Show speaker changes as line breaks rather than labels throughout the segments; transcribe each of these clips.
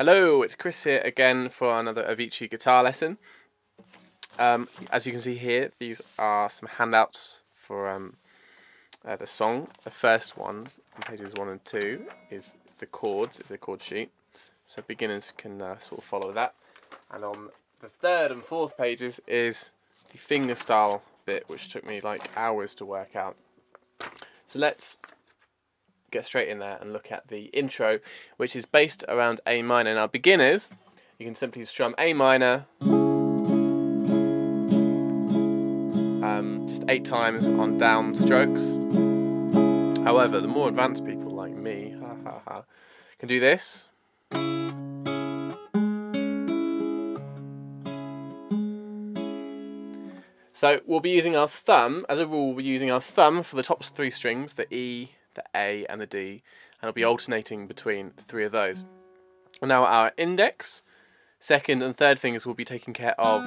Hello, it's Chris here again for another Avicii guitar lesson. As you can see here, these are some handouts for the song. The first one, on pages 1 and 2, is the chords. It's a chord sheet, so beginners can sort of follow that. And on the 3rd and 4th pages is the fingerstyle bit, which took me like hours to work out. So let's get straight in there and look at the intro, which is based around A minor. Now beginners, you can simply strum A minor just 8 times on down strokes. However, the more advanced people like me can do this. So we'll be using our thumb, as a rule we'll be using our thumb for the top 3 strings, the E, the A and the D, and it'll be alternating between 3 of those. Now our index, 2nd and 3rd fingers will be taking care of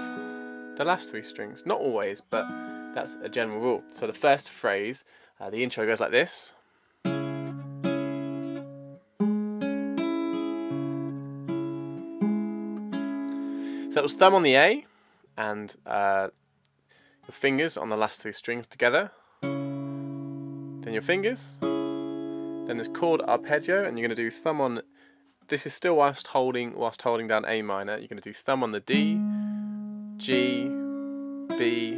the last 3 strings. Not always, but that's a general rule. So the first phrase, the intro goes like this. So that was thumb on the A, and your fingers on the last 3 strings together. Then your fingers. Then there's chord arpeggio, and you're going to do thumb on. This is still whilst holding down A minor. You're going to do thumb on the D, G, B,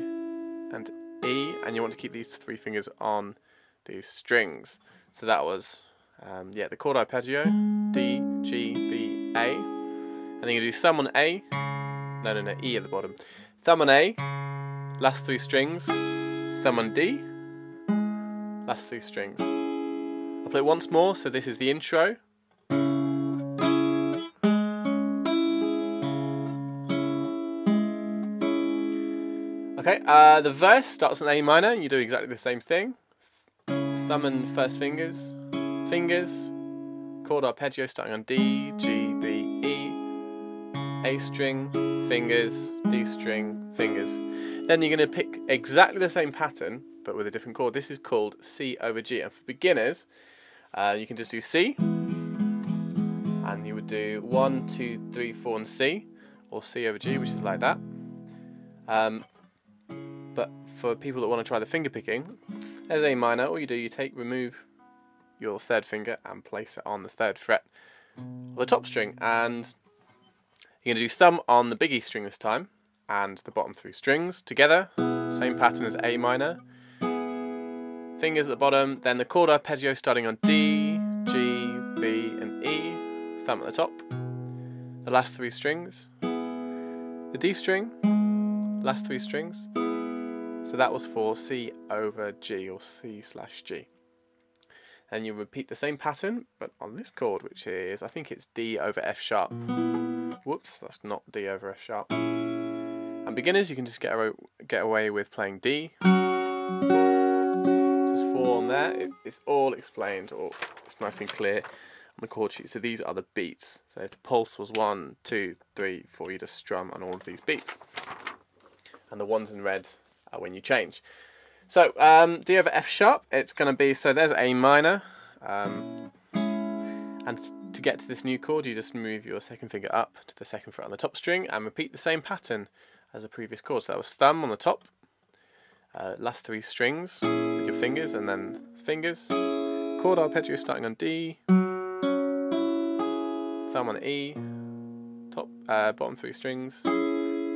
and E, and you want to keep these 3 fingers on these strings. So that was the chord arpeggio, D, G, B, A, and then you're going to do thumb on A. No, E at the bottom. Thumb on A, last 3 strings. Thumb on D, last 3 strings. I'll play it once more, so this is the intro. Okay, the verse starts on A minor, you do exactly the same thing. Thumb and first fingers, chord arpeggio starting on D, G, B, E, A string, fingers, D string, fingers. Then you're going to pick exactly the same pattern, but with a different chord. This is called C over G, and for beginners, you can just do C, and you would do 1, 2, 3, 4 and C, or C over G, which is like that. But for people that want to try the finger picking, there's A minor. All you do, you remove your 3rd finger and place it on the 3rd fret of the top string, and you're going to do thumb on the big E string this time, and the bottom 3 strings together, same pattern as A minor. Fingers at the bottom, then the chord arpeggio starting on D, G, B and E, thumb at the top, the last 3 strings, the D string, last 3 strings. So that was for C over G, or C/G. And you repeat the same pattern, but on this chord, which is, I think it's D over F sharp. Whoops, that's not D over F sharp. And beginners, you can just get away with playing D. On there, it's all explained, or it's nice and clear on the chord sheet. So these are the beats. So if the pulse was 1, 2, 3, 4, you just strum on all of these beats. And the ones in red are when you change. So D over F sharp, it's going to be, so there's A minor. And to get to this new chord, you just move your 2nd finger up to the 2nd fret on the top string and repeat the same pattern as the previous chord. So that was thumb on the top. Last 3 strings with your fingers, and then fingers, chord arpeggio starting on D, thumb on E, top, bottom 3 strings,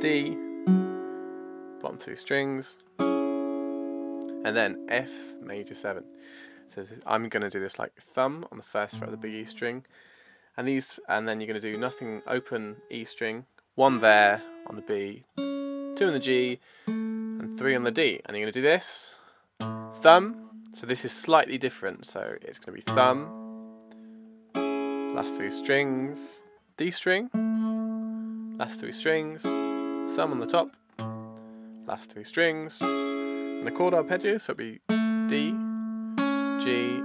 D, bottom 3 strings, and then F major 7. So I'm going to do this like thumb on the 1st fret of the big E string, and then you're going to do nothing, open E string, 1 there on the B, 2 on the G, and 3 on the D, and you're going to do this, thumb, so this is slightly different, so it's going to be thumb, last 3 strings, D string, last 3 strings, thumb on the top, last 3 strings, and the chord arpeggio, so it'll be D, G,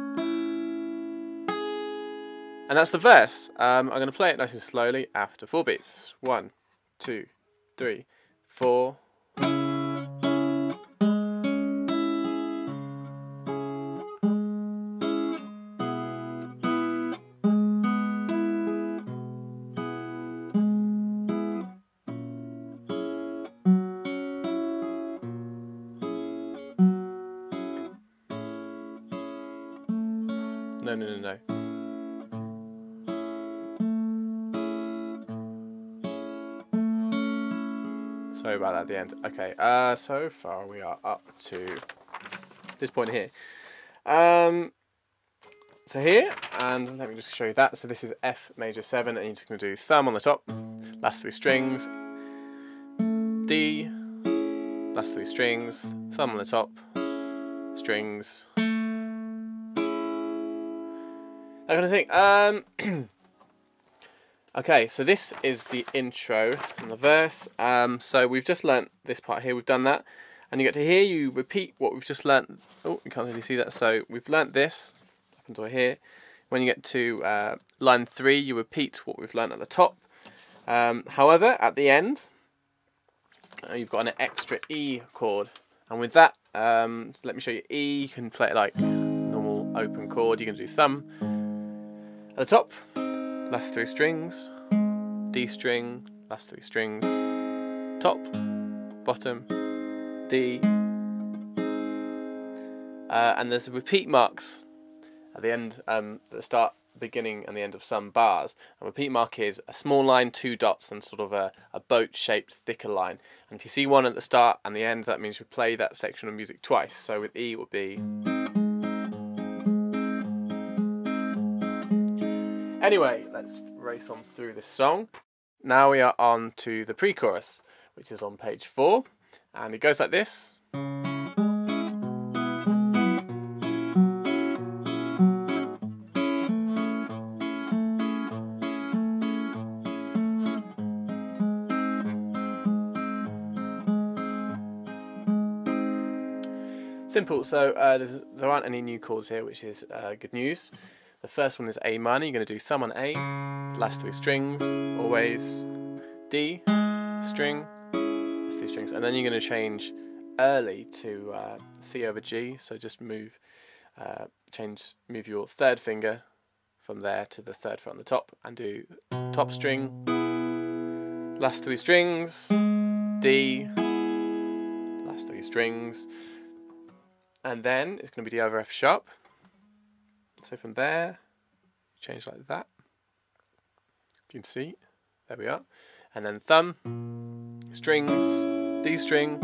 and that's the verse. I'm going to play it nice and slowly after 4 beats. 1, 2, 3, 4. No, no, no, no. Sorry about that at the end. Okay, so far we are up to this point here. So here, and let me just show you that. So this is F major 7, and you're just going to do thumb on the top, last 3 strings, D, last 3 strings, thumb on the top, strings, that kind of thing. Okay, so this is the intro and the verse. So we've just learnt this part here, we've done that. And you get to here, you repeat what we've just learnt. Oh, you can't really see that. So we've learnt this up until here. When you get to line 3, you repeat what we've learnt at the top. However, at the end, you've got an extra E chord. And with that, so let me show you E. You can play it like normal open chord. You can do thumb at the top, last 3 strings, D string, last 3 strings, top, bottom, D, and there's repeat marks at the end, at the start, beginning and the end of some bars. A repeat mark is a small line, 2 dots, and sort of a boat-shaped thicker line. And if you see one at the start and the end, that means you play that section of music twice. So with E it would be... Anyway, let's race on through this song. Now we are on to the pre-chorus, which is on page 4. And it goes like this. Simple, so there aren't any new chords here, which is good news. The first one is A minor. You're going to do thumb on A, last 3 strings, always, D, string, last 3 strings, and then you're going to change early to C over G. So just move your 3rd finger from there to the 3rd fret on the top, and do top string, last 3 strings, D, last 3 strings, and then it's going to be D over F sharp. So from there, change like that. You can see, there we are. And then thumb, strings, D string,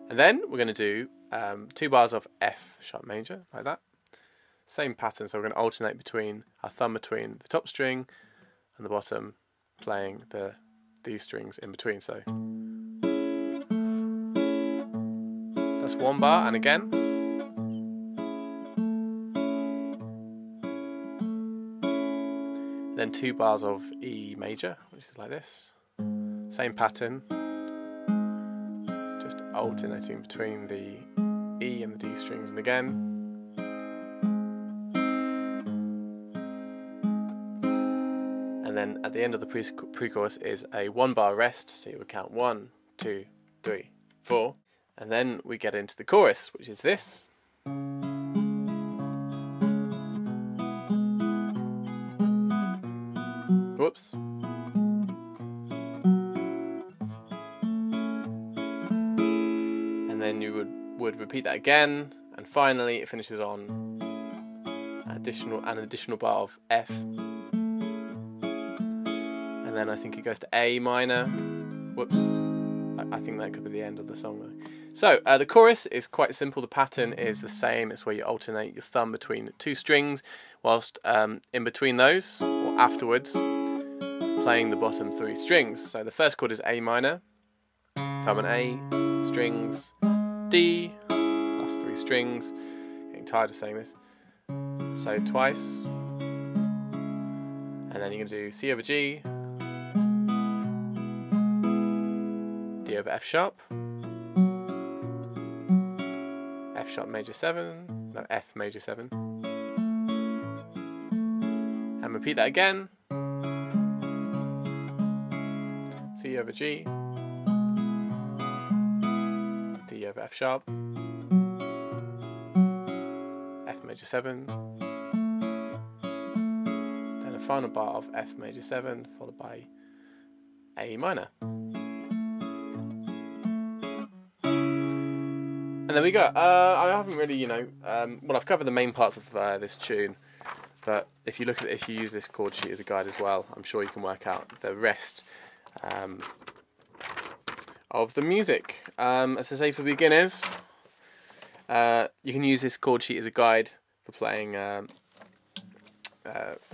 and then we're going to do 2 bars of F sharp major, like that. Same pattern, so we're going to alternate between our thumb between the top string and the bottom, playing these strings in between. So that's 1 bar, and again. Then 2 bars of E major, which is like this. Same pattern, just alternating between the E and the D strings, and again. And then at the end of the pre-chorus is a 1 bar rest, so you would count 1, 2, 3, 4. And then we get into the chorus, which is this. Whoops. And then you would repeat that again, and finally it finishes on an additional bar of F. And then I think it goes to A minor. Whoops. I think that could be the end of the song though. So the chorus is quite simple. The pattern is the same. It's where you alternate your thumb between 2 strings, whilst in between those, or afterwards, playing the bottom 3 strings. So the first chord is A minor, thumb on A, strings, D, last 3 strings. Getting tired of saying this. So twice. And then you're going to do C over G, D over F sharp, F sharp major 7, no, F major 7, and repeat that again, C over G, D over F sharp, F major 7, then a final bar of F major 7 followed by A minor. And there we go. I haven't really, well, I've covered the main parts of this tune, but if you look at it, if you use this chord sheet as a guide as well, I'm sure you can work out the rest of the music. As I say, for beginners, you can use this chord sheet as a guide for playing the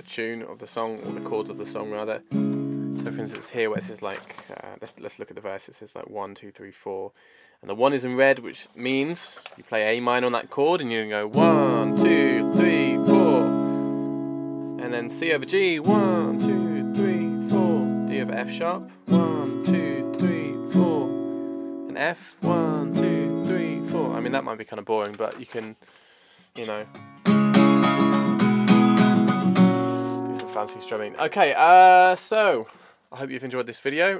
tune of the song, or the chords of the song rather. So for instance here where it says like, let's look at the verse, it says like 1, 2, 3, 4, and the 1 is in red, which means you play A minor on that chord and you can go 1, 2, 3, 4, and then C over G, 1, 2, 3, 4, D over F sharp, 1, 2, 3, 4, and F, 1, 2, 3, 4. I mean, that might be kind of boring, but you can, do some fancy strumming. Okay, so I hope you've enjoyed this video.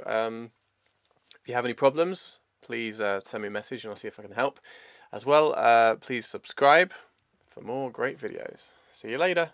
If you have any problems, please send me a message and I'll see if I can help. As well, please subscribe for more great videos. See you later.